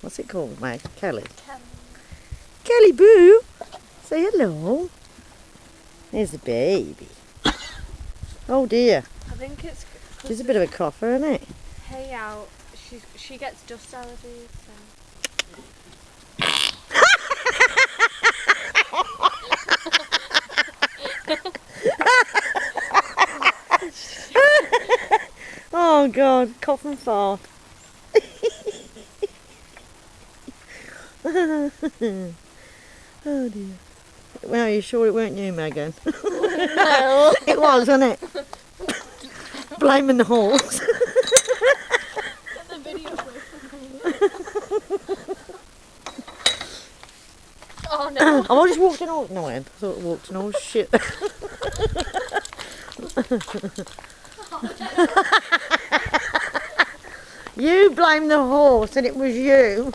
What's it called, Meg? Kelly. Kelly. Kelly Boo! Say hello. There's the baby. Oh dear. I think it's... She's a bit of a cougher, isn't it? Hay out. She gets dust allergies, so... Oh God, cough and fart. Oh dear. Well, are you sure it weren't you, Megan? No. It was, wasn't it? Blaming the horse. Get the video away from me. Oh no. Oh, I just walked in all... No, I thought I walked in all shit. You blame the horse and it was you.